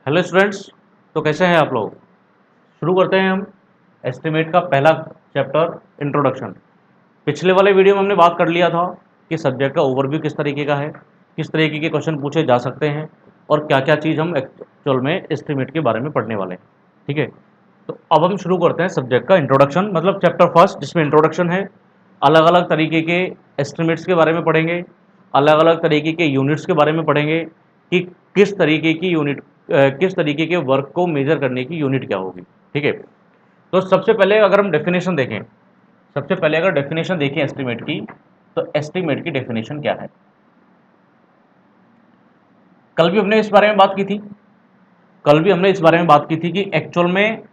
Hello students. तो कैसे हैं आप लोग। शुरू करते हैं हम एस्टिमेट का पहला चैप्टर इंट्रोडक्शन। पिछले वाले वीडियो में हमने बात कर लिया था कि सब्जेक्ट का ओवरव्यू किस तरीके का है, किस तरीके के क्वेश्चन पूछे जा सकते हैं और क्या क्या चीज़ हम एक्चुअल में एस्टिमेट के बारे में पढ़ने वाले हैं। ठीक है, तो अब हम शुरू करते हैं सब्जेक्ट का इंट्रोडक्शन, मतलब चैप्टर फर्स्ट, जिसमें इंट्रोडक्शन है। अलग अलग तरीके के एस्टिमेट्स के बारे में पढ़ेंगे, अलग अलग तरीके के यूनिट्स के बारे में पढ़ेंगे कि किस तरीके की यूनिट, किस तरीके के वर्क को मेजर करने की यूनिट क्या होगी। ठीक है, तो सबसे पहले अगर हम डेफिनेशन देखें, सबसे पहले अगर डेफिनेशन देखें एस्टिमेट की, तो एस्टिमेट की डेफिनेशन क्या है। कल भी हमने इस बारे में बात की थी, कल भी हमने इस बारे में बात की थी कि एक्चुअल में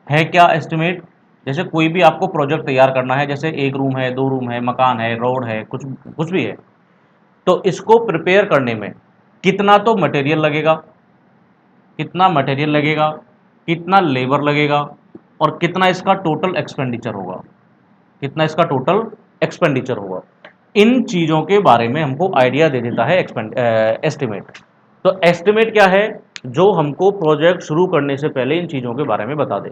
है क्या एस्टिमेट। जैसे कोई भी आपको प्रोजेक्ट तैयार करना है, जैसे एक रूम है, दो रूम है, मकान है, रोड है, कुछ कुछ भी है, तो इसको प्रिपेयर करने में कितना तो मटेरियल लगेगा, कितना मटेरियल लगेगा, कितना लेबर लगेगा और कितना इसका टोटल एक्सपेंडिचर होगा, कितना इसका टोटल एक्सपेंडिचर होगा। इन चीज़ों के बारे में हमको आइडिया दे देता है एस्टिमेट। तो एस्टिमेट क्या है, जो हमको प्रोजेक्ट शुरू करने से पहले इन चीज़ों के बारे में बता दे।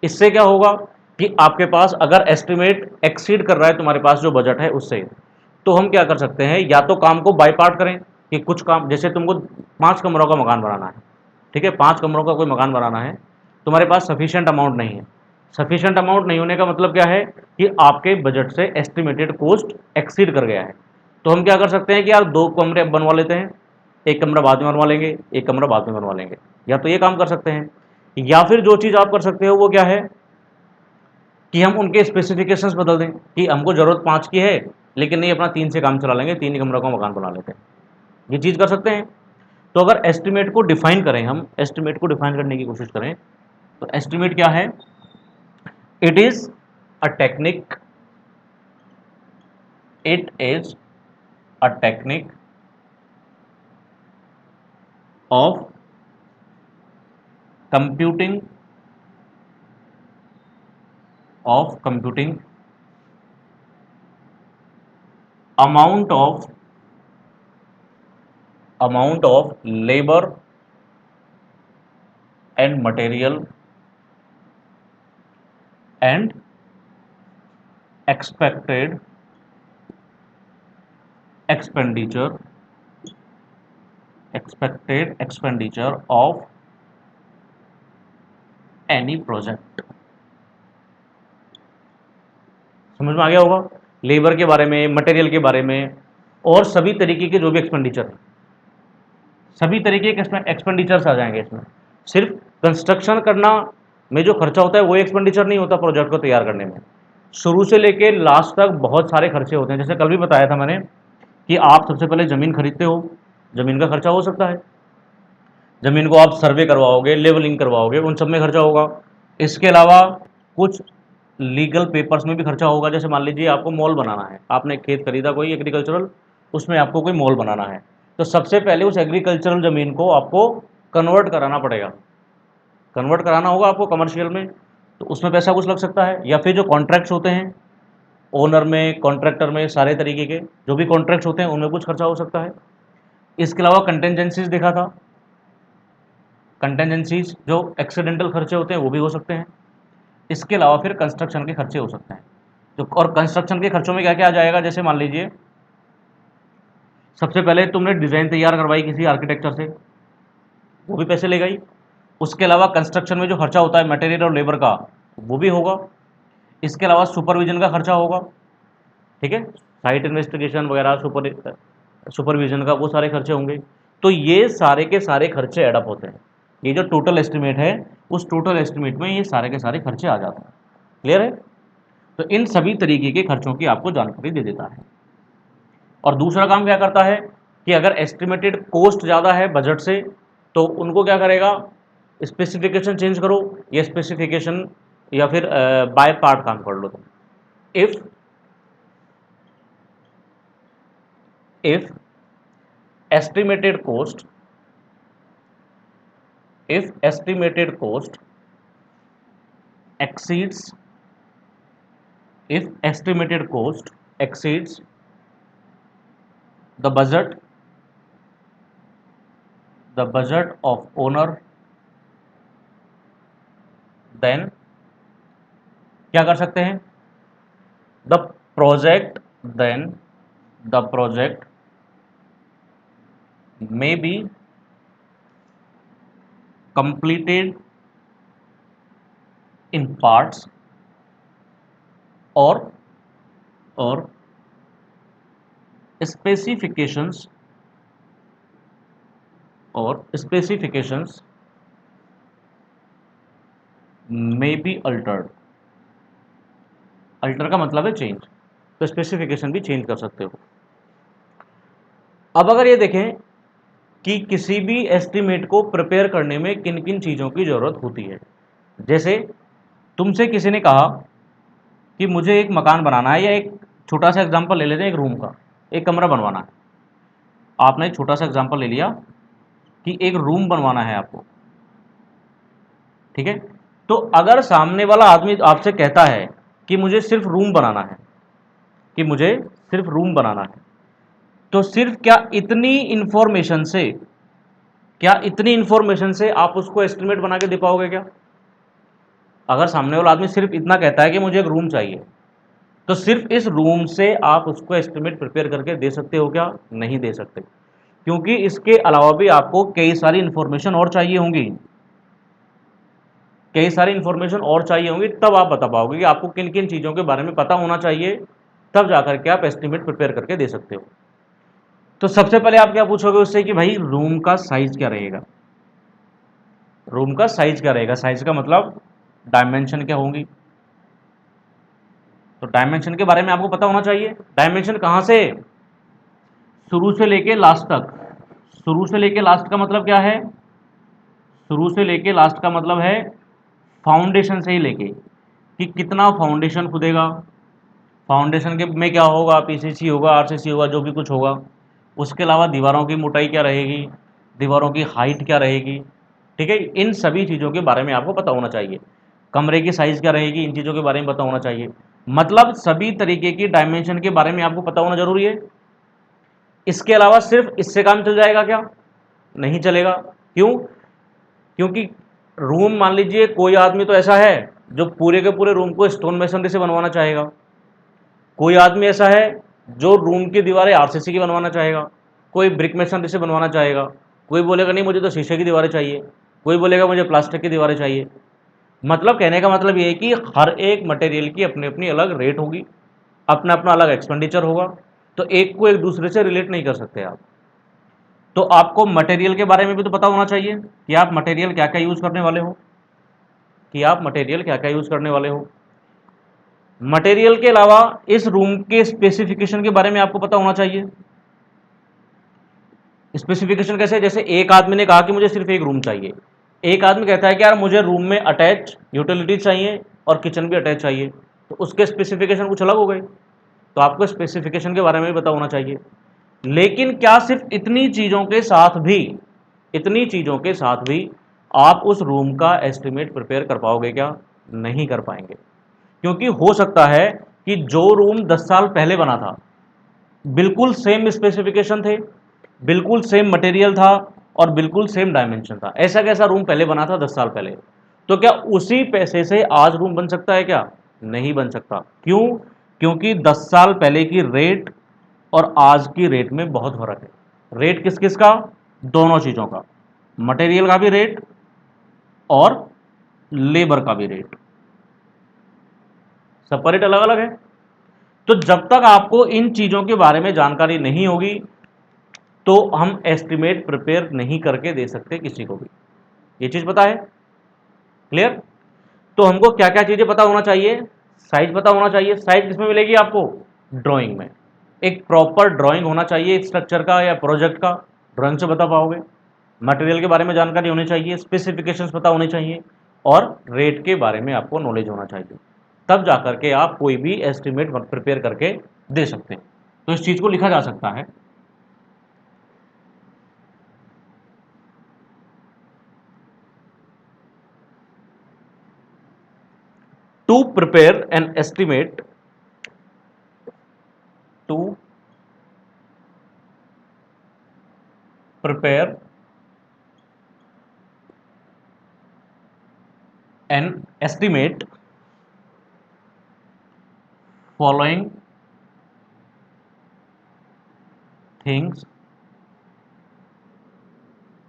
इससे क्या होगा कि आपके पास अगर एस्टिमेट एक्सीड कर रहा है तुम्हारे पास जो बजट है उससे, तो हम क्या कर सकते हैं, या तो काम को बाय पार्ट करें कि कुछ काम, जैसे तुमको 5 कमरों का मकान बनाना है, ठीक है, 5 कमरों का कोई मकान बनाना है, तुम्हारे पास सफिशिएंट अमाउंट नहीं है। सफिशिएंट अमाउंट नहीं होने का मतलब क्या है कि आपके बजट से एस्टिमेटेड कॉस्ट एक्सीड कर गया है। तो हम क्या कर सकते हैं कि यार 2 कमरे बनवा लेते हैं, एक कमरा बाद में बनवा लेंगे, एक कमरा बाद में बनवा लेंगे, या तो ये काम कर सकते हैं। या फिर जो चीज़ आप कर सकते हो वो क्या है कि हम उनके स्पेसिफिकेशंस बदल दें कि हमको ज़रूरत 5 की है, लेकिन नहीं, अपना 3 से काम चला लेंगे, 3 ही कमरों का मकान बना लेते हैं। ये चीज़ कर सकते हैं। तो अगर एस्टिमेट को डिफाइन करें, हम एस्टिमेट को डिफाइन करने की कोशिश करें, तो एस्टिमेट क्या है, it is a technique, it is a technique of computing, of computing amount of labour and material and expected expenditure, expected expenditure of any project. समझ में आ गया होगा, लेबर के बारे में, मटेरियल के बारे में और सभी तरीके के जो भी एक्सपेंडिचर है, सभी तरीके के एक्सपेंडिचर्स आ जाएंगे इसमें। सिर्फ कंस्ट्रक्शन करना में जो खर्चा होता है वो एक्सपेंडिचर नहीं होता प्रोजेक्ट को तैयार करने में, शुरू से लेके लास्ट तक बहुत सारे खर्चे होते हैं। जैसे कल भी बताया था मैंने कि आप सबसे पहले ज़मीन खरीदते हो, ज़मीन का खर्चा हो सकता है, ज़मीन को आप सर्वे करवाओगे, लेवलिंग करवाओगे, उन सब में खर्चा होगा। इसके अलावा कुछ लीगल पेपर्स में भी खर्चा होगा। जैसे मान लीजिए आपको मॉल बनाना है, आपने खेत खरीदा कोई एग्रीकल्चरल, उसमें आपको कोई मॉल बनाना है, तो सबसे पहले उस एग्रीकल्चरल ज़मीन को आपको कन्वर्ट कराना पड़ेगा, कन्वर्ट कराना होगा आपको कमर्शियल में, तो उसमें पैसा कुछ लग सकता है। या फिर जो कॉन्ट्रैक्ट्स होते हैं, ओनर में, कॉन्ट्रैक्टर में, सारे तरीके के जो भी कॉन्ट्रैक्ट्स होते हैं उनमें कुछ खर्चा हो सकता है। इसके अलावा कंटेंजेंसीज देखा था, कंटेंजेंसीज जो एक्सीडेंटल खर्चे होते हैं वो भी हो सकते हैं। इसके अलावा फिर कंस्ट्रक्शन के खर्चे हो सकते हैं। तो और कंस्ट्रक्शन के खर्चों में क्या क्या आ जाएगा, जैसे मान लीजिए सबसे पहले तुमने डिज़ाइन तैयार करवाई किसी आर्किटेक्चर से, वो भी पैसे लेगा ही। उसके अलावा कंस्ट्रक्शन में जो खर्चा होता है मटेरियल और लेबर का, वो भी होगा। इसके अलावा सुपरविजन का खर्चा होगा, ठीक है, साइट इन्वेस्टिगेशन वगैरह, सुपरविजन का वो सारे खर्चे होंगे। तो ये सारे के सारे खर्चे एडअप होते हैं। ये जो टोटल एस्टिमेट है, उस टोटल एस्टिमेट में ये सारे के सारे खर्चे आ जाते हैं। क्लियर है। तो इन सभी तरीके के खर्चों की आपको जानकारी दे देता है। और दूसरा काम क्या करता है कि अगर एस्टिमेटेड कॉस्ट ज़्यादा है बजट से, तो उनको क्या करेगा, स्पेसिफिकेशन चेंज करो, या स्पेसिफिकेशन या फिर बाय पार्ट काम कर लो तुम। If if estimated cost, if estimated cost exceeds, if estimated cost exceeds the budget, the budget of owner, then क्या कर सकते हैं, the project, then the project may be completed in parts or specifications may be altered। Alter का मतलब है change, तो specification भी change कर सकते हो। अब अगर ये देखें कि किसी भी एस्टिमेट को प्रिपेयर करने में किन किन चीज़ों की ज़रूरत होती है। जैसे तुमसे किसी ने कहा कि मुझे एक मकान बनाना है, या एक छोटा सा एग्जांपल ले लेते हैं, एक रूम का, एक कमरा बनवाना है। आपने एक छोटा सा एग्जांपल ले लिया कि एक रूम बनवाना है आपको, ठीक है। तो अगर सामने वाला आदमी आपसे कहता है कि मुझे सिर्फ रूम बनाना है, कि मुझे सिर्फ रूम बनाना है, तो सिर्फ क्या इतनी इंफॉर्मेशन से आप उसको एस्टिमेट बना के दे पाओगे क्या? अगर सामने वाला आदमी सिर्फ इतना कहता है कि मुझे एक रूम चाहिए, तो सिर्फ इस रूम से आप उसको एस्टिमेट प्रिपेयर करके दे सकते हो क्या? नहीं दे सकते, क्योंकि इसके अलावा भी आपको कई सारी इंफॉर्मेशन और चाहिए होंगी, कई सारी इंफॉर्मेशन और चाहिए होंगी, तब आप बता पाओगे कि आपको किन किन चीज़ों के बारे में पता होना चाहिए, तब जाकर के आप एस्टिमेट प्रिपेयर करके दे सकते हो। तो सबसे पहले आप क्या पूछोगे उससे कि भाई रूम का साइज क्या रहेगा, रूम का साइज क्या रहेगा, साइज का मतलब डायमेंशन क्या होंगी। तो डायमेंशन के बारे में आपको पता होना चाहिए। डायमेंशन कहाँ से, शुरू से लेके लास्ट तक। शुरू से लेके लास्ट का मतलब क्या है, शुरू से लेके लास्ट का मतलब है फाउंडेशन से ही लेके कि कितना फाउंडेशन खुदेगा, फाउंडेशन के में क्या होगा, पीसीसी होगा, आरसीसी होगा, जो भी कुछ होगा। उसके अलावा दीवारों की मोटाई क्या रहेगी, दीवारों की हाइट क्या रहेगी, ठीक है। इन सभी चीज़ों के बारे में आपको पता होना चाहिए। कमरे की साइज़ क्या रहेगी, इन चीज़ों के बारे में पता होना चाहिए। मतलब सभी तरीके की डायमेंशन के बारे में आपको पता होना जरूरी है। इसके अलावा सिर्फ इससे काम चल जाएगा क्या? नहीं चलेगा। क्यों? क्योंकि रूम, मान लीजिए कोई आदमी तो ऐसा है जो पूरे के पूरे रूम को स्टोन मेसनरी से बनवाना चाहेगा, कोई आदमी ऐसा है जो रूम की दीवारें आरसीसी की बनवाना चाहेगा, कोई ब्रिक मेसनरी से बनवाना चाहेगा, कोई बोलेगा नहीं मुझे तो शीशे की दीवारें चाहिए, कोई बोलेगा मुझे प्लास्टिक की दीवारें चाहिए। मतलब कहने का मतलब ये है कि हर एक मटेरियल की अपनी अपनी अलग रेट होगी, अपना अपना अलग एक्सपेंडिचर होगा, तो एक को एक दूसरे से रिलेट नहीं कर सकते आप। तो आपको मटेरियल के बारे में भी तो पता होना चाहिए कि आप मटेरियल क्या क्या यूज़ करने वाले हो, कि आप मटेरियल क्या क्या यूज़ करने वाले हो। मटेरियल के अलावा इस रूम के स्पेसिफिकेशन के बारे में आपको पता होना चाहिए। स्पेसिफिकेशन कैसे, जैसे एक आदमी ने कहा कि मुझे सिर्फ एक रूम चाहिए, एक आदमी कहता है कि यार मुझे रूम में अटैच यूटिलिटीज चाहिए और किचन भी अटैच चाहिए, तो उसके स्पेसिफिकेशन कुछ अलग हो गए। तो आपको स्पेसिफिकेशन के बारे में भी पता होना चाहिए। लेकिन क्या सिर्फ इतनी चीज़ों के साथ भी आप उस रूम का एस्टिमेट प्रिपेयर कर पाओगे क्या? नहीं कर पाएंगे, क्योंकि हो सकता है कि जो रूम 10 साल पहले बना था, बिल्कुल सेम स्पेसिफिकेशन थे, बिल्कुल सेम मटेरियल था और बिल्कुल सेम डायमेंशन था। ऐसा कैसा रूम पहले बना था 10 साल पहले, तो क्या उसी पैसे से आज रूम बन सकता है क्या? नहीं बन सकता। क्यों? क्योंकि 10 साल पहले की रेट और आज की रेट में बहुत फर्क है। रेट किस किस का? दोनों चीज़ों का, मटेरियल का भी रेट और लेबर का भी रेट, सबका रेट अलग अलग है। तो जब तक आपको इन चीज़ों के बारे में जानकारी नहीं होगी, तो हम एस्टिमेट प्रिपेयर नहीं करके दे सकते किसी को भी। ये चीज़ पता है? क्लियर? तो हमको क्या क्या चीज़ें पता होना चाहिए, साइज पता होना चाहिए। साइज किसमें मिलेगी आपको? ड्राइंग में। एक प्रॉपर ड्राइंग होना चाहिए स्ट्रक्चर का या प्रोजेक्ट का, ड्राइंग से बता पाओगे। मटेरियल के बारे में जानकारी होनी चाहिए, स्पेसिफिकेशंस पता होने चाहिए और रेट के बारे में आपको नॉलेज होना चाहिए, तब जाकर के आप कोई भी एस्टिमेट प्रिपेयर करके दे सकते हैं। तो इस चीज़ को लिखा जा सकता है, to prepare an estimate, to prepare an estimate following things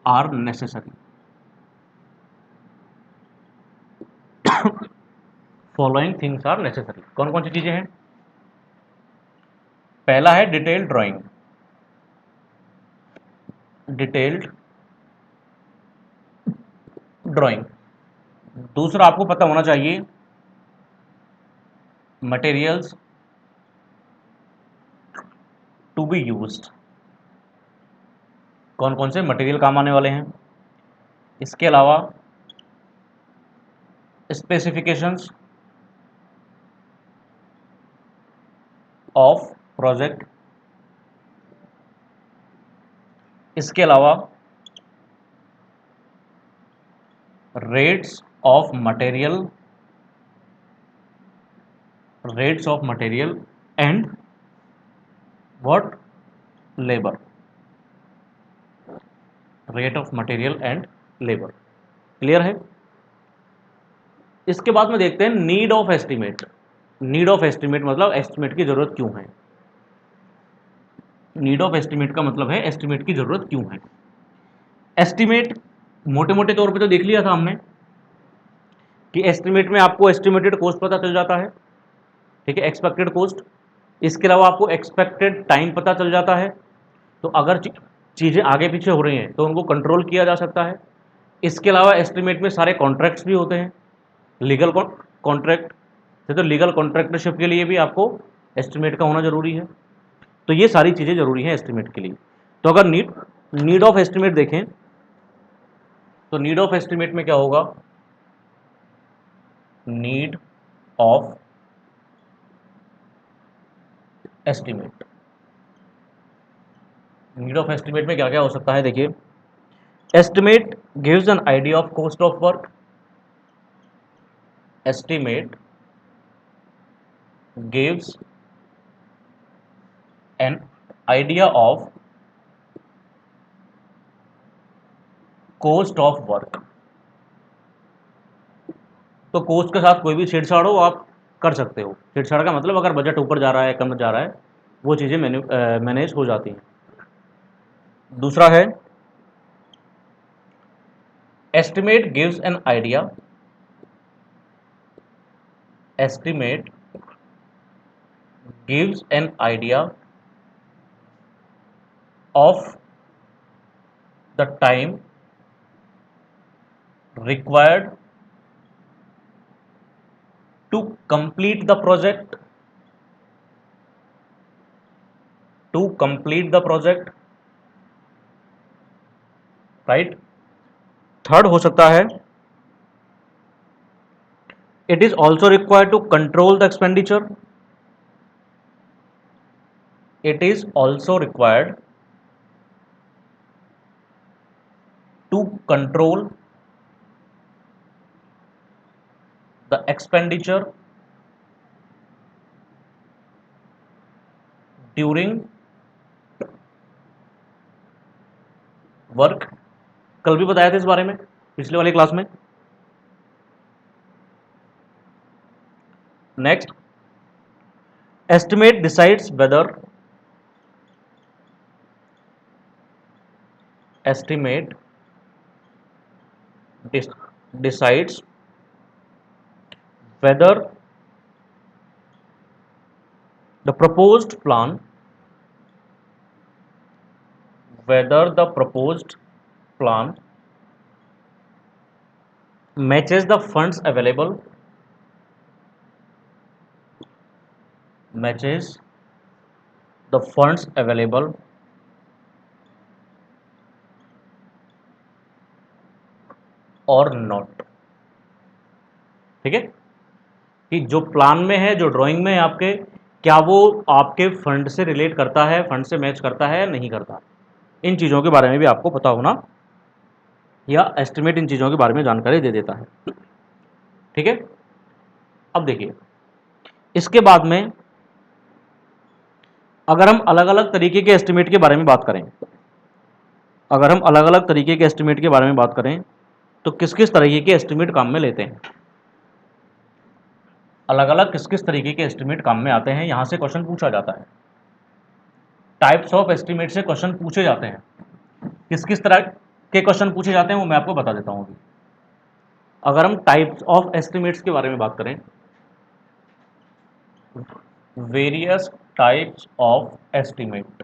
are necessary. Following things are necessary, कौन कौन सी चीजें हैं? पहला है डिटेल्ड ड्राइंग, डिटेल्ड ड्राइंग। दूसरा आपको पता होना चाहिए मटेरियल्स टू बी यूज्ड, कौन कौन से मटेरियल काम आने वाले हैं। इसके अलावा स्पेसिफिकेशंस ऑफ प्रोजेक्ट, इसके अलावा rates of material, rates of material and what, labour, rate of material and labour. Clear है? इसके बाद में देखते हैं need of estimate. Need of estimate मतलब एस्टिमेट की जरूरत क्यों है। नीड ऑफ एस्टिमेट का मतलब है एस्टिमेट की जरूरत क्यों है। एस्टिमेट मोटे मोटे तौर पे तो देख लिया था हमने कि एस्टिमेट में आपको एस्टिमेटेड कॉस्ट पता चल जाता है, ठीक है, एक्सपेक्टेड कॉस्ट। इसके अलावा आपको एक्सपेक्टेड टाइम पता चल जाता है, तो अगर चीज़ें आगे पीछे हो रही हैं तो उनको कंट्रोल किया जा सकता है। इसके अलावा एस्टिमेट में सारे कॉन्ट्रैक्ट्स भी होते हैं, लीगल कॉन्ट्रैक्ट, तो लीगल कॉन्ट्रैक्टरशिप के लिए भी आपको एस्टिमेट का होना जरूरी है। तो ये सारी चीज़ें जरूरी हैं एस्टिमेट के लिए। तो अगर नीड ऑफ एस्टिमेट देखें तो नीड ऑफ एस्टिमेट में क्या होगा, need of estimate, need of estimate में क्या क्या हो सकता है देखिए। Estimate gives an idea of cost of work, estimate gives an idea of cost of work. तो कॉस्ट के साथ कोई भी छेड़छाड़ हो आप कर सकते हो। छेड़छाड़ का मतलब अगर बजट ऊपर जा रहा है कम जा रहा है वो चीज़ें मैनेज हो जाती हैं। दूसरा है estimate gives an idea, estimate gives an idea of the time required to complete the project, to complete the project, right? Third हो सकता है it is also required to control the expenditure, it is also required to control the expenditure during work. कल भी बताया था इस बारे में पिछले वाली क्लास में। Next, estimate decides whether, estimate decides whether the proposed plan, whether the proposed plan matches the funds available, matches the funds available और नॉट। ठीक है, कि जो प्लान में है, जो ड्राइंग में है आपके, क्या वो आपके फंड से रिलेट करता है, फंड से मैच करता है या नहीं करता। इन चीज़ों के बारे में भी आपको पता होना, या एस्टिमेट इन चीज़ों के बारे में जानकारी दे देता है। ठीक है, अब देखिए इसके बाद में अगर हम अलग अलग तरीके के एस्टिमेट के बारे में बात करें, अगर हम अलग अलग तरीके के एस्टिमेट के बारे में बात करें तो किस किस तरीके के एस्टिमेट काम में लेते हैं। अलग अलग किस किस तरीके के एस्टिमेट काम में आते हैं, यहाँ से क्वेश्चन पूछा जाता है। टाइप्स ऑफ एस्टिमेट से क्वेश्चन पूछे जाते हैं। किस किस तरह के क्वेश्चन पूछे जाते हैं वो मैं आपको बता देता हूँ अभी। अगर हम टाइप्स ऑफ एस्टिमेट्स के बारे में बात करें, various types of estimate,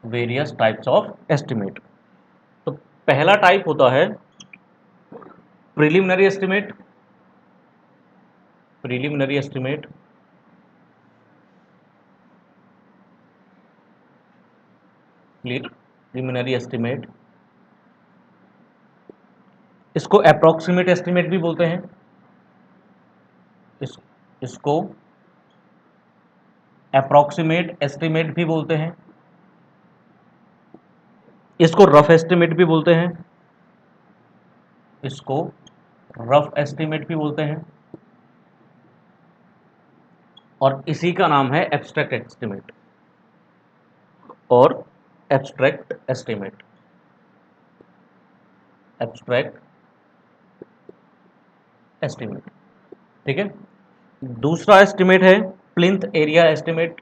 various types of estimate. तो पहला टाइप होता है preliminary estimate, preliminary estimate. Preliminary estimate, इसको अप्रोक्सीमेट एस्टिमेट भी बोलते हैं। इसको अप्रोक्सीमेट एस्टिमेट भी बोलते हैं, इसको रफ एस्टिमेट भी बोलते हैं, इसको रफ एस्टिमेट भी बोलते हैं, और इसी का नाम है एब्स्ट्रैक्ट एस्टिमेट और एब्स्ट्रैक्ट एस्टिमेट, एब्स्ट्रैक्ट एस्टिमेट। ठीक है। दूसरा एस्टिमेट है plinth area estimate,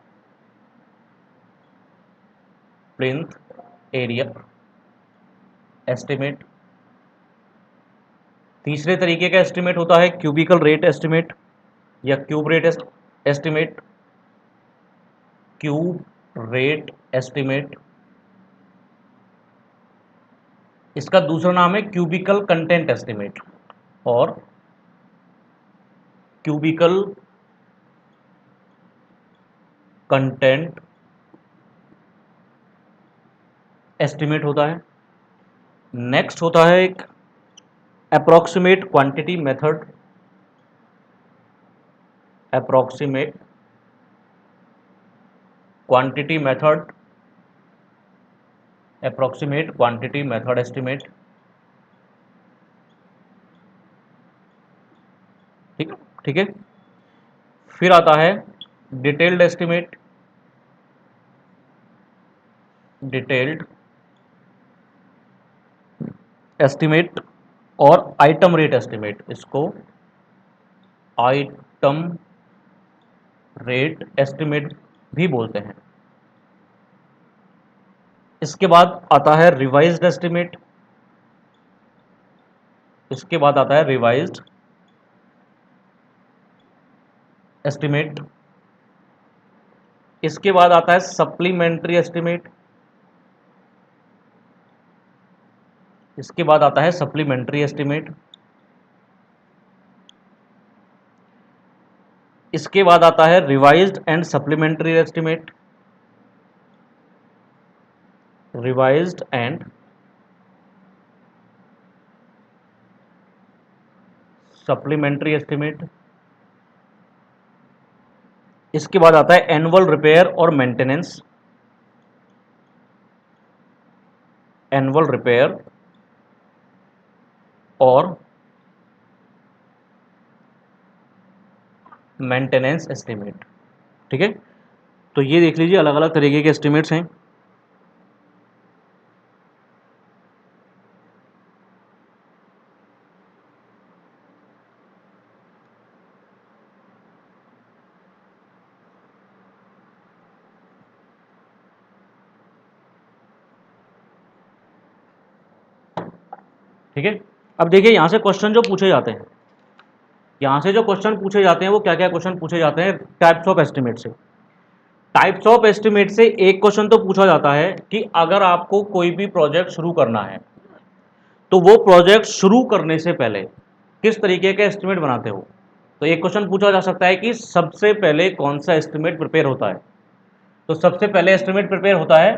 plinth area estimate. तीसरे तरीके का एस्टिमेट होता है क्यूबिकल रेट एस्टिमेट या cube rate estimate, cube rate estimate. इसका दूसरा नाम है क्यूबिकल कंटेंट एस्टिमेट और क्यूबिकल कंटेंट एस्टिमेट होता है। नेक्स्ट होता है एक approximate quantity method, approximate quantity method, approximate quantity method estimate. ठीक है। फिर आता है डिटेल्ड एस्टिमेट, डिटेल्ड एस्टिमेट और आइटम रेट एस्टिमेट, इसको आइटम रेट एस्टिमेट भी बोलते हैं। इसके बाद आता है रिवाइज्ड एस्टिमेट, इसके बाद आता है रिवाइज्ड एस्टिमेट, इसके बाद आता है सप्लीमेंट्री एस्टिमेट, इसके बाद आता है सप्लीमेंट्री एस्टिमेट, इसके बाद आता है revised and supplementary estimate, revised and supplementary estimate. इसके बाद आता है एनुअल रिपेयर और मेंटेनेंस, एनुअल रिपेयर और मेंटेनेंस एस्टिमेट। ठीक है। तो ये देख लीजिए अलग अलग तरीके के एस्टिमेट्स हैं। ठीक है। अब देखिए यहाँ से क्वेश्चन जो पूछे जाते हैं, यहाँ से जो क्वेश्चन पूछे जाते हैं वो क्या क्या क्वेश्चन पूछे जाते हैं टाइप्स ऑफ एस्टिमेट से। टाइप्स ऑफ एस्टिमेट से एक क्वेश्चन तो पूछा जाता है कि अगर आपको कोई भी प्रोजेक्ट शुरू करना है तो वो प्रोजेक्ट शुरू करने से पहले किस तरीके का एस्टिमेट बनाते हो। तो एक क्वेश्चन पूछा जा सकता है कि सबसे पहले कौन सा एस्टिमेट प्रिपेयर होता है। तो सबसे पहले एस्टिमेट प्रिपेयर होता है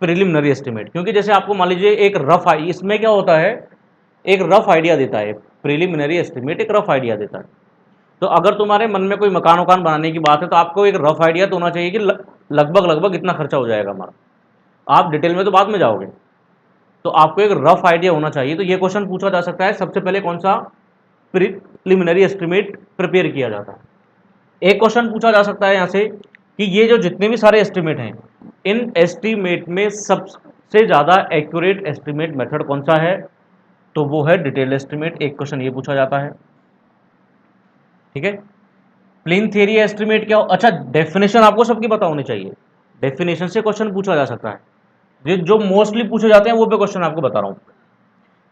प्रिलिमिनरी एस्टिमेट, क्योंकि जैसे आपको मान लीजिए एक रफ आई, इसमें क्या होता है एक रफ आइडिया देता है, प्रिलिमिनरी एस्टिमेट एक रफ आइडिया देता है। तो अगर तुम्हारे मन में कोई मकान वकान बनाने की बात है तो आपको एक रफ आइडिया तो होना चाहिए कि लगभग लगभग इतना खर्चा हो जाएगा हमारा, आप डिटेल में तो बाद में जाओगे, तो आपको एक रफ आइडिया होना चाहिए। तो ये क्वेश्चन पूछा जा सकता है सबसे पहले कौन सा प्रिलिमिनरी एस्टिमेट प्रिपेयर किया जाता है। एक क्वेश्चन पूछा जा सकता है यहाँ से कि ये जो जितने भी सारे एस्टिमेट हैं, इन एस्टिमेट में सबसे ज़्यादा एक्यूरेट एस्टिमेट मेथड कौन सा है। तो वो है डिटेल एस्टिमेट। एक क्वेश्चन ये पूछा जाता है, ठीक है। प्लिंथ एरिया एस्टिमेट क्या हो, अच्छा डेफिनेशन आपको सबकी पता होनी चाहिए, डेफिनेशन से क्वेश्चन पूछा जा सकता है। ये जो मोस्टली पूछे जाते हैं वो पे क्वेश्चन आपको बता रहा हूं।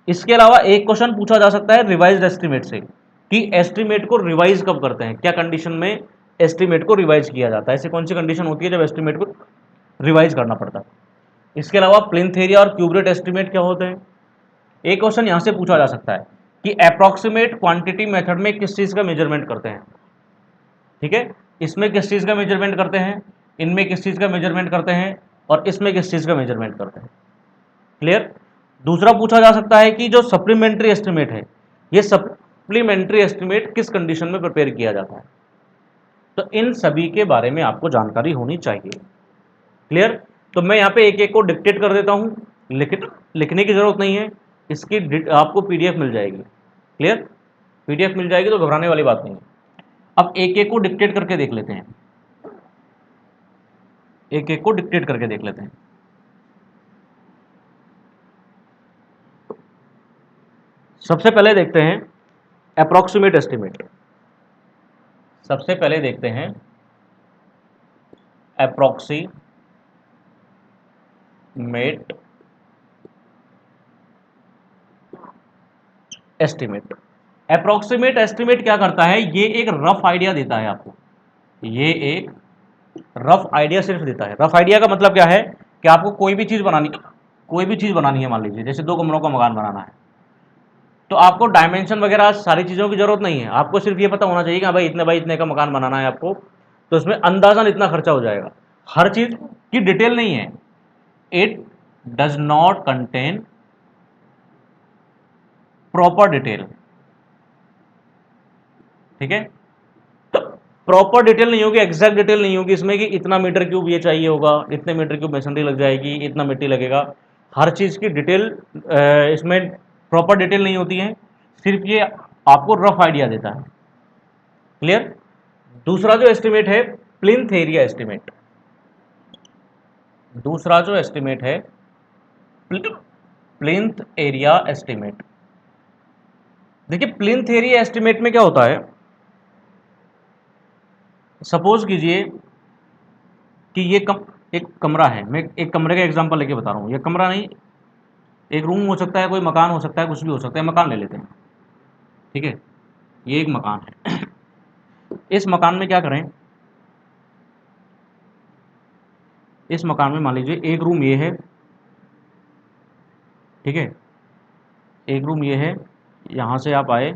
इसके अलावा एक क्वेश्चन पूछा जा सकता है रिवाइज्ड एस्टिमेट से, कि एस्टिमेट को रिवाइज कब करते हैं, क्या कंडीशन में एस्टिमेट को रिवाइज किया जाता है, ऐसी कौन सी कंडीशन होती है जब एस्टिमेट को रिवाइज करना पड़ता है। इसके अलावा प्लिंथ एरिया और क्यूब रेट एस्टिमेट क्या होते हैं। एक क्वेश्चन यहां से पूछा जा सकता है कि अप्रॉक्सीमेट क्वांटिटी मेथड में किस चीज का मेजरमेंट करते हैं, ठीक है। इसमें किस चीज का मेजरमेंट करते हैं, इनमें किस चीज का मेजरमेंट करते हैं, और इसमें किस चीज का मेजरमेंट करते हैं। क्लियर। दूसरा पूछा जा सकता है कि जो सप्लीमेंट्री एस्टिमेट है, ये सप्लीमेंट्री एस्टिमेट किस कंडीशन में प्रिपेयर किया जाता है। तो इन सभी के बारे में आपको जानकारी होनी चाहिए। क्लियर। तो मैं यहाँ पे एक एक को डिक्टेट कर देता हूँ, लिखने की जरूरत नहीं है, इसकी आपको पीडीएफ मिल जाएगी। क्लियर, पीडीएफ मिल जाएगी, तो घबराने वाली बात नहीं है। अब एक एक को डिक्टेट करके देख लेते हैं, एक एक को डिक्टेट करके देख लेते हैं। सबसे पहले देखते हैं अप्रॉक्सीमेट एस्टिमेट। सबसे पहले देखते हैं अप्रॉक्सीमेट एस्टिमेट। अप्रॉक्सीमेट एस्टिमेट क्या करता है, ये एक रफ आइडिया देता है आपको, ये एक रफ आइडिया सिर्फ देता है। रफ आइडिया का मतलब क्या है कि आपको कोई भी चीज बनानी है, मान लीजिए जैसे 2 कमरों का मकान बनाना है, तो आपको डायमेंशन वगैरह सारी चीज़ों की जरूरत नहीं है, आपको सिर्फ ये पता होना चाहिए कि भाई इतने का मकान बनाना है आपको, तो उसमें अंदाजन इतना खर्चा हो जाएगा। हर चीज़ की डिटेल नहीं है, it does not contain proper detail, ठीक है। तो प्रॉपर डिटेल नहीं होगी, एग्जैक्ट डिटेल नहीं होगी इसमें कि इतना मीटर क्यूब ये चाहिए होगा, इतने मीटर क्यूब मशीनरी लग जाएगी, इतना मिट्टी लगेगा। हर चीज़ की डिटेल इसमें प्रॉपर डिटेल नहीं होती है, सिर्फ ये आपको रफ आइडिया देता है। क्लियर। दूसरा जो एस्टिमेट है प्लिंथ एरिया एस्टिमेट। दूसरा जो एस्टिमेट है प्लिंथ एरिया एस्टिमेट। देखिए प्लिंथ एरिया एस्टिमेट में क्या होता है, सपोज कीजिए कि एक कमरा है, मैं एक कमरे का एग्जांपल लेके बता रहा हूँ, ये कमरा नहीं, एक रूम हो सकता है, कोई मकान हो सकता है, कुछ भी हो सकता है, मकान ले लेते हैं, ठीक है। ये एक मकान है। इस मकान में क्या करें, इस मकान में मान लीजिए एक रूम ये है, ठीक है, एक रूम ये है, यहाँ से आप आए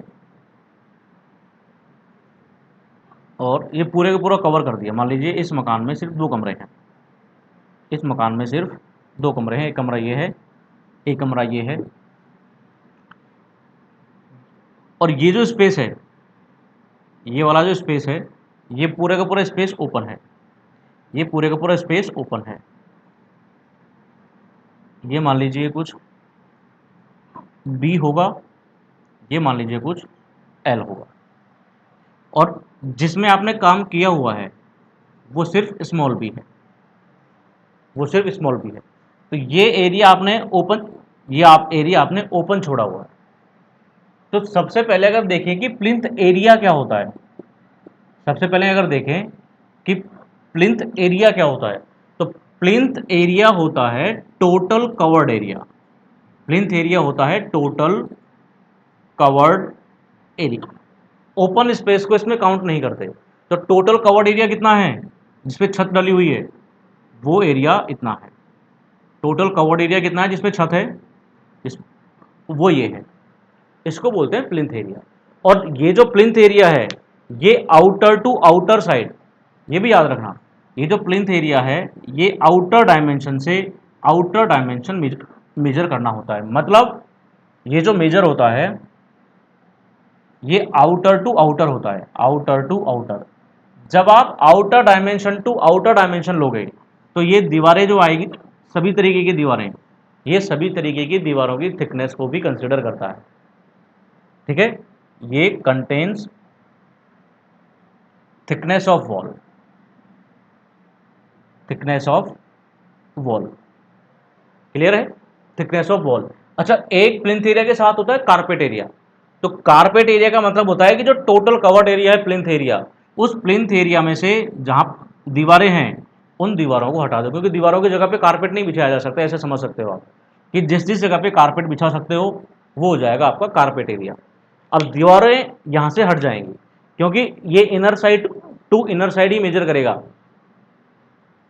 और ये पूरे का पूरा कवर कर दिया। मान लीजिए इस मकान में सिर्फ 2 कमरे हैं, इस मकान में सिर्फ 2 कमरे हैं, एक कमरा ये है, एक कमरा ये है, और ये जो स्पेस है, ये वाला जो स्पेस है, ये पूरे का पूरा स्पेस ओपन है, ये पूरे का पूरा स्पेस ओपन है। ये मान लीजिए कुछ बी होगा, ये मान लीजिए कुछ एल होगा, और जिसमें आपने काम किया हुआ है वो सिर्फ स्मॉल बी है, वो सिर्फ स्मॉल बी है। तो ये एरिया आपने ओपन, ये आप एरिया आपने ओपन छोड़ा हुआ है। तो सबसे पहले अगर देखें कि प्लिंथ एरिया क्या होता है, सबसे पहले अगर देखें कि प्लिंथ एरिया क्या होता है, तो प्लिंथ एरिया होता है total covered area. Plinth area होता है total covered area, open space को इसमें काउंट नहीं करते। तो टोटल कवर्ड एरिया कितना है, जिसपे छत डली हुई है, वो एरिया इतना है। टोटल कवर्ड एरिया कितना है जिसपे छत है, इस वो ये है, इसको बोलते हैं प्लिंथ एरिया। और ये जो प्लिंथ एरिया है, ये आउटर टू आउटर साइड, ये भी याद रखना, ये जो प्लिंथ एरिया है ये आउटर डायमेंशन से आउटर डायमेंशन मेजर करना होता है। मतलब ये जो मेजर होता है ये आउटर टू आउटर होता है, आउटर टू आउटर। जब आप outer dimension to outer dimension लोगे तो ये दीवारें जो आएगी, सभी तरीके की दीवारें, ये सभी तरीके की दीवारों की थिकनेस को भी कंसिडर करता है, ठीक है। ये contains thickness of wall, thickness of wall, clear है, थिकनेस ऑफ वॉल। अच्छा, एक प्लिंथ एरिया के साथ होता है कारपेट एरिया। तो कारपेट एरिया का मतलब होता है कि जो टोटल कवर्ड एरिया है प्लिंथ एरिया, उस प्लिंथ एरिया में से जहां दीवारें हैं उन दीवारों को हटा दो, क्योंकि दीवारों की जगह पे कारपेट नहीं बिछाया जा सकता। ऐसे समझ सकते हो आप कि जिस जिस जगह पे कारपेट बिछा सकते हो वो हो जाएगा आपका कारपेट एरिया। अब दीवारें यहां से हट जाएंगी, क्योंकि ये inner side to inner side ही मेजर करेगा।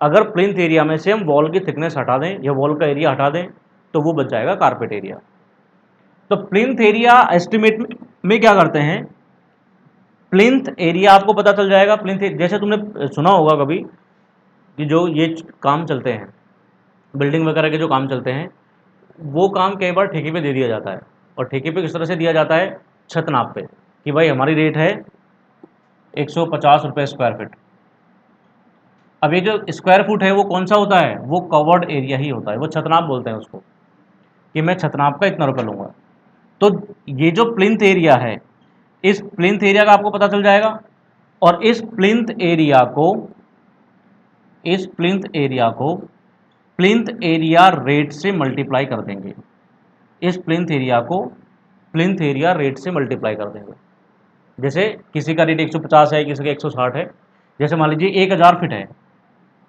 अगर प्लिंथ एरिया में से हम वॉल की थिकनेस हटा दें या वॉल का एरिया हटा दें तो वो बच जाएगा कारपेट एरिया। तो प्लिंथ एरिया एस्टिमेट में क्या करते हैं, प्लिंथ एरिया आपको पता चल जाएगा। प्लिंथ जैसे तुमने सुना होगा कभी कि जो ये काम चलते हैं, बिल्डिंग वगैरह के जो काम चलते हैं, वो काम कई बार ठेके पे दे दिया जाता है। और ठेके पे किस तरह से दिया जाता है, छत नाप पे, कि भाई हमारी रेट है 150 रुपये स्क्वायर फीट। अब ये जो स्क्वायर फुट है वो कौन सा होता है, वो कवर्ड एरिया ही होता है, वो छतनाप बोलते हैं उसको, कि मैं छतनाप का इतना रुपये लूँगा। तो ये जो प्लिंथ एरिया है, इस प्लिंथ एरिया का आपको पता चल जाएगा। और इस प्लिंथ एरिया को प्लिंथ एरिया रेट से मल्टीप्लाई कर देंगे। इस प्लिंथ एरिया को प्लिंथ एरिया रेट से मल्टीप्लाई कर देंगे। जैसे किसी का रेट 150 है, किसी का 160 है। जैसे मान लीजिए 1000 फीट है,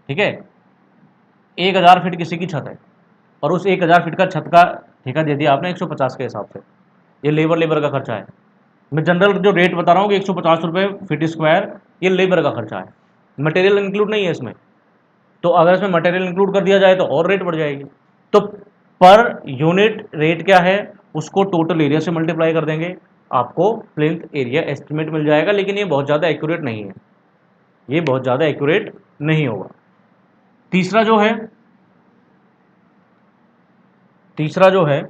ठीक है, 1000 फीट किसी की छत है, और उस 1000 फीट का छत का ठेका दे दिया आपने 150 के हिसाब से। ये लेबर का खर्चा है। मैं जनरल जो रेट बता रहा हूँ कि 150 रुपये फीट स्क्वायर, ये लेबर का खर्चा है, मटेरियल इंक्लूड नहीं है इसमें। तो अगर इसमें मटेरियल इंक्लूड कर दिया जाए तो और रेट बढ़ जाएगी। तो पर यूनिट रेट क्या है, उसको टोटल एरिया से मल्टीप्लाई कर देंगे, आपको प्लिंथ एरिया एस्टिमेट मिल जाएगा। लेकिन ये बहुत ज़्यादा एक्यूरेट नहीं है, ये बहुत ज़्यादा एक्यूरेट नहीं होगा। तीसरा जो है तीसरा जो है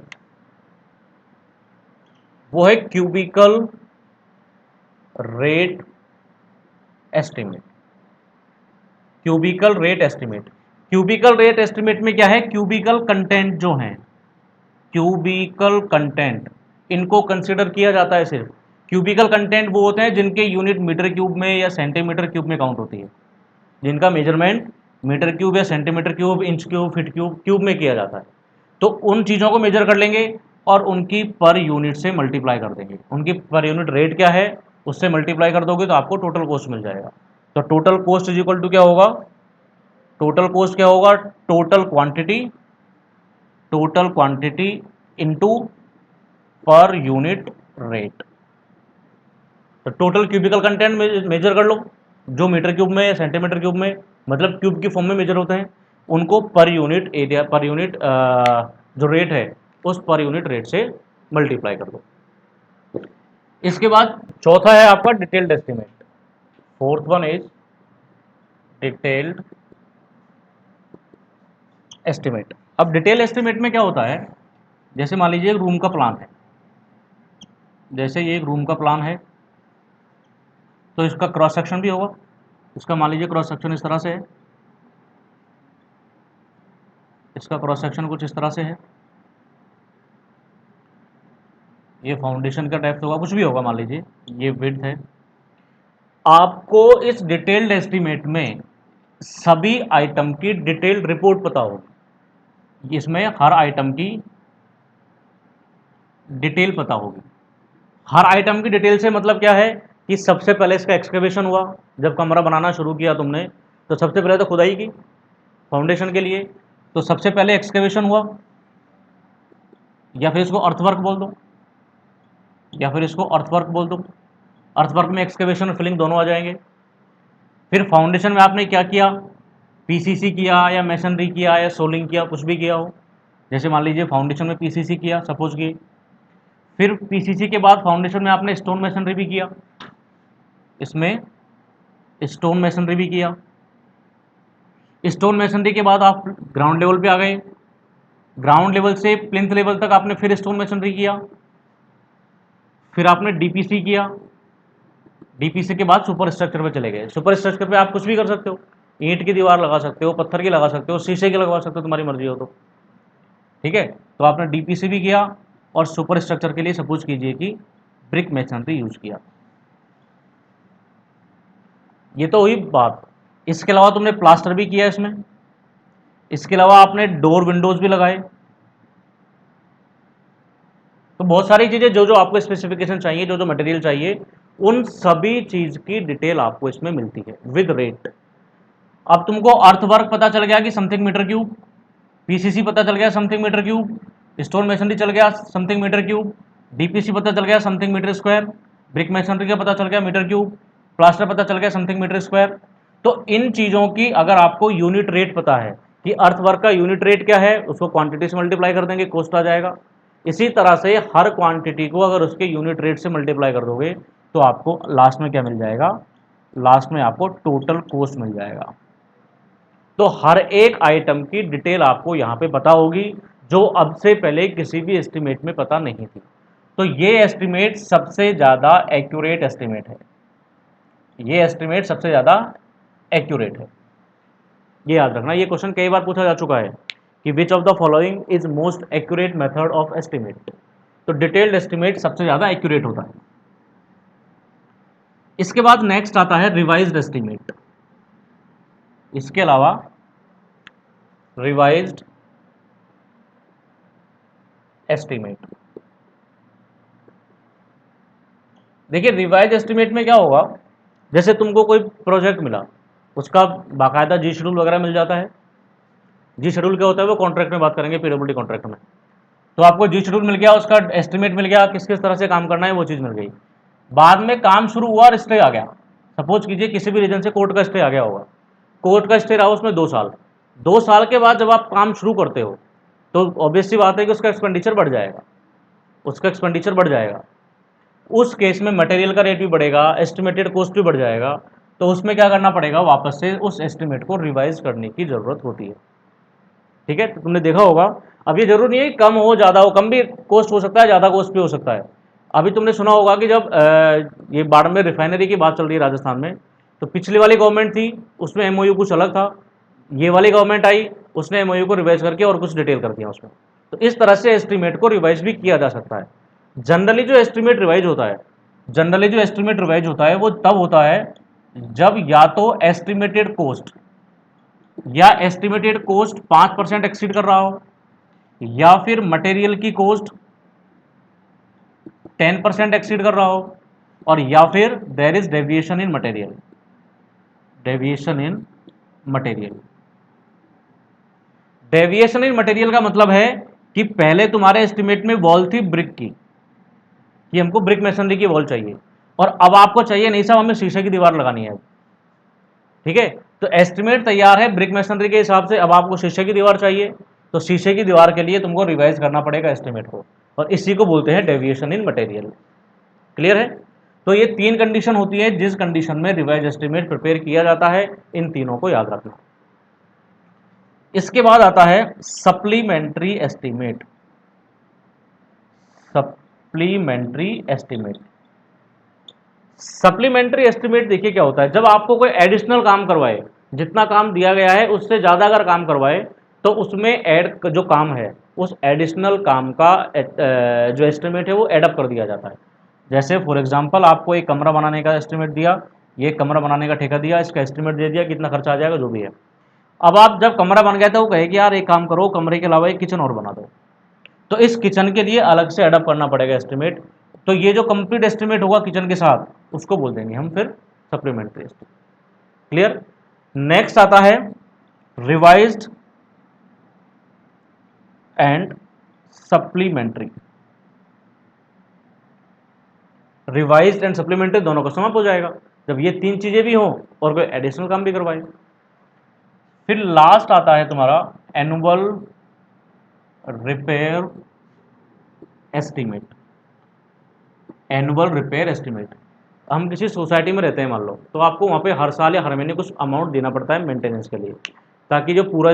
वो है cubical rate estimate. Cubical rate estimate, cubical rate estimate में क्या है, क्यूबिकल कंटेंट जो है, क्यूबिकल कंटेंट, इनको कंसिडर किया जाता है सिर्फ। क्यूबिकल कंटेंट वो होते हैं जिनके यूनिट मीटर क्यूब में या सेंटीमीटर क्यूब में काउंट होती है, जिनका मेजरमेंट मीटर क्यूब या centimetre cube, inch cube, feet cube, cube में किया जाता है। तो उन चीज़ों को मेजर कर लेंगे और उनकी पर यूनिट से मल्टीप्लाई कर देंगे। उनकी पर यूनिट रेट क्या है उससे मल्टीप्लाई कर दोगे तो आपको टोटल कॉस्ट मिल जाएगा। तो total cost is equal to क्या होगा, टोटल कॉस्ट क्या होगा, total quantity into per unit rate. तो टोटल क्यूबिकल कंटेंट मेजर कर लो, जो मीटर क्यूब में सेंटीमीटर क्यूब में, मतलब क्यूब की फॉर्म में मेजर होते हैं, उनको per unit area, per unit जो रेट है उस पर यूनिट रेट से मल्टीप्लाई कर दो। इसके बाद चौथा है आपका detailed estimate. Fourth one is detailed estimate. अब डिटेल एस्टिमेट में क्या होता है, जैसे मान लीजिए एक रूम का प्लान है, जैसे ये एक रूम का प्लान है, तो इसका क्रॉस सेक्शन भी होगा। इसका मान लीजिए क्रॉस सेक्शन इस तरह से है, इसका क्रॉस सेक्शन कुछ इस तरह से है, ये फाउंडेशन का डेप्थ होगा, कुछ भी होगा, मान लीजिए ये विड्थ है। आपको इस डिटेल्ड एस्टीमेट में सभी आइटम की डिटेल्ड रिपोर्ट पता होगी, इसमें हर आइटम की डिटेल पता होगी। हर आइटम की डिटेल से मतलब क्या है कि सबसे पहले इसका एक्सकेवेशन हुआ, जब कमरा बनाना शुरू किया तुमने तो सबसे पहले तो खुदाई की फाउंडेशन के लिए, तो सबसे पहले एक्सकेवेशन हुआ, या फिर इसको अर्थवर्क बोल दो, या फिर इसको अर्थवर्क बोल दो। अर्थवर्क में एक्सकेवेशन और फिलिंग दोनों आ जाएंगे। फिर फाउंडेशन में आपने क्या किया, पीसीसी किया या मेसनरी किया या सोलिंग किया, कुछ भी किया हो। जैसे मान लीजिए फाउंडेशन में पीसीसी किया सपोज की, फिर पीसीसी के बाद फाउंडेशन में आपने स्टोन मेसनरी भी किया, इसमें स्टोन मेसनरी भी किया। स्टोन मेसनरी के बाद आप ग्राउंड लेवल पे आ गए, ग्राउंड लेवल से प्लिंथ लेवल तक आपने फिर स्टोन मेसनरी किया, फिर आपने डीपीसी किया, डीपीसी के बाद सुपर स्ट्रक्चर पे चले गए। सुपर स्ट्रक्चर पे आप कुछ भी कर सकते हो, ईंट की दीवार लगा सकते हो, पत्थर की लगा सकते हो, शीशे की लगवा सकते हो, तुम्हारी मर्जी हो तो, ठीक है। तो आपने डीपीसी भी किया और सुपर स्ट्रक्चर के लिए सपोज कीजिए कि ब्रिक मेसनरी यूज किया। ये तो हुई बात। इसके अलावा तुमने प्लास्टर भी किया इसमें, इसके अलावा आपने डोर विंडोज भी लगाए, तो बहुत सारी चीज़ें जो जो आपको स्पेसिफिकेशन चाहिए, जो जो मटेरियल चाहिए, उन सभी चीज़ की डिटेल आपको इसमें मिलती है विद रेट। अब तुमको अर्थ वर्क पता चल गया कि समथिंग मीटर क्यूब, पीसीसी पता चल गया something metre cube, stone masonry चल गया समथिंग मीटर क्यूब, डीपीसी पता चल गया something metre square, brick masonry का पता चल गया मीटर क्यूब, प्लास्टर पता चल गया समथिंग मीटर स्क्वायर। तो इन चीज़ों की अगर आपको यूनिट रेट पता है कि अर्थ वर्क का यूनिट रेट क्या है, उसको क्वांटिटी से मल्टीप्लाई कर देंगे, कॉस्ट आ जाएगा। इसी तरह से हर क्वांटिटी को अगर उसके यूनिट रेट से मल्टीप्लाई कर दोगे तो आपको लास्ट में क्या मिल जाएगा, लास्ट में आपको टोटल कॉस्ट मिल जाएगा। तो हर एक आइटम की डिटेल आपको यहाँ पे पता होगी, जो अब से पहले किसी भी एस्टिमेट में पता नहीं थी। तो ये एस्टिमेट सबसे ज़्यादा एक्यूरेट एस्टिमेट है, ये एस्टिमेट सबसे ज़्यादा एक्यूरेट है, ये याद रखना। ये क्वेश्चन कई बार पूछा जा चुका है कि which of the following is most accurate method of estimate. तो डिटेल्ड एस्टिमेट सबसे ज़्यादा एक्यूरेट होता है। इसके बाद नेक्स्ट आता है रिवाइज्ड एस्टिमेट। इसके अलावा रिवाइज्ड एस्टिमेट, देखिए रिवाइज एस्टिमेट में क्या होगा, जैसे तुमको कोई प्रोजेक्ट मिला, उसका बाकायदा जी शेड्यूल वगैरह मिल जाता है। जी शेड्यूल क्या होता है वो कॉन्ट्रैक्ट में बात करेंगे, पीडब्ल्यूडी कॉन्ट्रैक्ट में। तो आपको जी शेड्यूल मिल गया, उसका एस्टिमेट मिल गया, किस किस तरह से काम करना है वो चीज़ मिल गई। बाद में काम शुरू हुआ और स्टे आ गया, सपोज कीजिए किसी भी रीजन से कोर्ट का स्टे आ गया होगा, कोर्ट का स्टे रहा उसमें 2 साल। 2 साल के बाद जब आप काम शुरू करते हो तो ऑब्वियस सी बात है कि उसका एक्सपेंडिचर बढ़ जाएगा, उसका एक्सपेंडिचर बढ़ जाएगा। उस केस में मटेरियल का रेट भी बढ़ेगा, एस्टिमेटेड कॉस्ट भी बढ़ जाएगा। तो उसमें क्या करना पड़ेगा, वापस से उस एस्टिमेट को रिवाइज करने की ज़रूरत होती है। ठीक है, तो तुमने देखा होगा। अब ये जरूर नहीं है कम हो ज़्यादा हो, कम भी कॉस्ट हो सकता है, ज़्यादा कॉस्ट भी हो सकता है। अभी तुमने सुना होगा कि जब ये बाड़मेर रिफाइनरी की बात चल रही है राजस्थान में, तो पिछली वाली गवर्नमेंट थी उसमें एमओयू कुछ अलग था, ये वाली गवर्नमेंट आई उसने एमओयू को रिवाइज करके और कुछ डिटेल कर दिया उसमें। तो इस तरह से एस्टिमेट को रिवाइज भी किया जा सकता है। जनरली जो एस्टिमेट रिवाइज होता है, जनरली जो एस्टिमेट रिवाइज होता है वो तब होता है जब या तो एस्टिमेटेड कॉस्ट या एस्टिमेटेड कॉस्ट 5% एक्सीड कर रहा हो, या फिर मटेरियल की कॉस्ट 10% एक्सीड कर रहा हो, और या फिर there is deviation in material, deviation in material. Deviation in material का मतलब है कि पहले तुम्हारे एस्टिमेट में वॉल थी ब्रिक की, कि हमको ब्रिक मेसनरी की वॉल चाहिए, और अब आपको चाहिए नहीं साहब हमें शीशे की दीवार लगानी है। ठीक है, तो एस्टिमेट तैयार है ब्रिक मेसनरी के हिसाब से, अब आपको शीशे की दीवार चाहिए, तो शीशे की दीवार के लिए तुमको रिवाइज करना पड़ेगा एस्टिमेट को, और इसी को बोलते हैं डेविएशन इन मटेरियल। क्लियर है? तो ये 3 कंडीशन होती है जिस कंडीशन में रिवाइज एस्टिमेट प्रिपेयर किया जाता है, इन तीनों को याद रखना। इसके बाद आता है supplementary estimate. Supplementary estimate, supplementary estimate देखिए क्या होता है, जब आपको कोई एडिशनल काम करवाए, जितना काम दिया गया है उससे ज़्यादा अगर काम करवाए, तो उसमें ऐड जो काम है उस एडिशनल काम का जो एस्टिमेट है वो एडअप कर दिया जाता है। जैसे फॉर एग्जांपल आपको एक कमरा बनाने का एस्टिमेट दिया, ये कमरा बनाने का ठेका दिया, इसका एस्टिमेट दे दिया कितना खर्चा आ जाएगा जो भी है। अब आप जब कमरा बन गया तो वो कहे कि यार एक काम करो, कमरे के अलावा एक किचन और बना दो, तो इस किचन के लिए अलग से एडअप करना पड़ेगा एस्टिमेट। तो ये जो कंप्लीट एस्टिमेट होगा किचन के साथ उसको बोल देंगे हम फिर सप्लीमेंट्री एस्टिमेट। क्लियर? नेक्स्ट आता है revised and supplementary. Revised and supplementary दोनों का समाप्त हो जाएगा जब ये 3 चीजें भी हो और कोई एडिशनल काम भी करवाए। फिर लास्ट आता है तुम्हारा annual repair estimate. Annual repair estimate, हम किसी सोसाइटी में रहते हैं मान लो, तो आपको वहाँ पे हर साल या हर महीने कुछ अमाउंट देना पड़ता है मेंटेनेंस के लिए, ताकि जो पूरा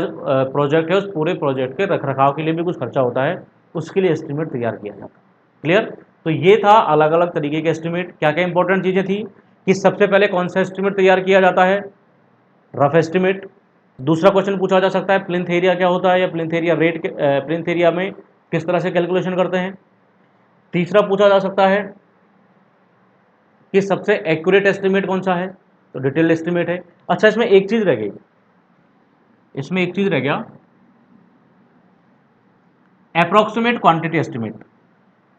प्रोजेक्ट है उस पूरे प्रोजेक्ट के रखरखाव के लिए भी कुछ खर्चा होता है, उसके लिए एस्टिमेट तैयार किया जाता है। क्लियर? तो ये था अलग अलग तरीके के एस्टिमेट। क्या क्या इंपॉर्टेंट चीज़ें थी कि सबसे पहले कौन सा एस्टिमेट तैयार किया जाता है, रफ एस्टिमेट। दूसरा क्वेश्चन पूछा जा सकता है प्लिंथ एरिया क्या होता है, या plinth area rate, plinth area में किस तरह से कैलकुलेशन करते हैं। तीसरा पूछा जा सकता है कि सबसे एक्यूरेट एस्टिमेट कौन सा है, तो डिटेल एस्टिमेट है। अच्छा इसमें एक चीज़ रह गई, इसमें एक चीज़ रह गया, अप्रोक्सीमेट क्वांटिटी एस्टिमेट।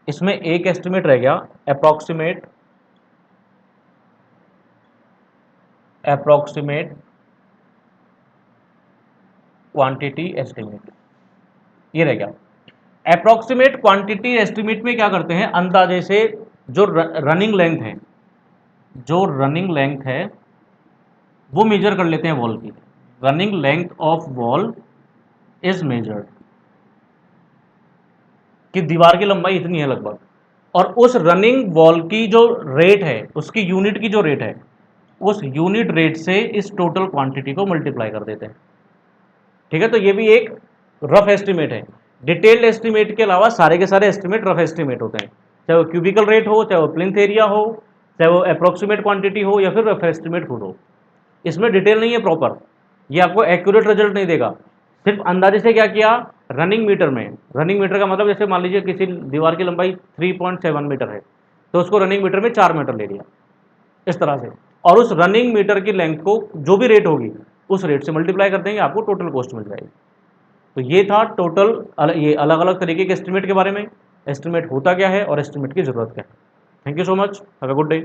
इसमें एक एस्टिमेट रह गया, अप्रॉक्सीमेट क्वांटिटी एस्टिमेट, ये रह गया। अप्रॉक्सीमेट क्वांटिटी एस्टिमेट में क्या करते हैं, अंदाजे से जो रनिंग लेंथ है, जो रनिंग लेंथ है वो मेजर कर लेते हैं वॉल की। Running length of wall is measured, कि दीवार की लंबाई इतनी है लगभग, और उस रनिंग वॉल की जो रेट है, उसकी यूनिट की जो रेट है, उस यूनिट रेट से इस टोटल क्वांटिटी को मल्टीप्लाई कर देते हैं। ठीक है, तो ये भी एक रफ एस्टिमेट है। डिटेल्ड एस्टिमेट के अलावा सारे के सारे एस्टिमेट रफ एस्टिमेट होते हैं, चाहे वो क्यूबिकल रेट हो, चाहे वो प्लिंथ एरिया हो, चाहे वो अप्रोक्सीमेट क्वांटिटी हो, या फिर रफ एस्टिमेट खुद हो। इसमें डिटेल नहीं है प्रॉपर, ये आपको एक्यूरेट रिजल्ट नहीं देगा। सिर्फ अंदाजे से क्या किया, रनिंग मीटर में, रनिंग मीटर का मतलब जैसे मान लीजिए किसी दीवार की लंबाई 3.7 मीटर है, तो उसको रनिंग मीटर में 4 मीटर ले लिया, इस तरह से, और उस रनिंग मीटर की लेंथ को जो भी रेट होगी उस रेट से मल्टीप्लाई कर देंगे, आपको टोटल कॉस्ट मिल जाएगी। तो ये था टोटल, ये अलग अलग तरीके के एस्टिमेट के बारे में, एस्टिमेट होता क्या है और एस्टिमेट की ज़रूरत क्या है। Thank you so much, have a good day.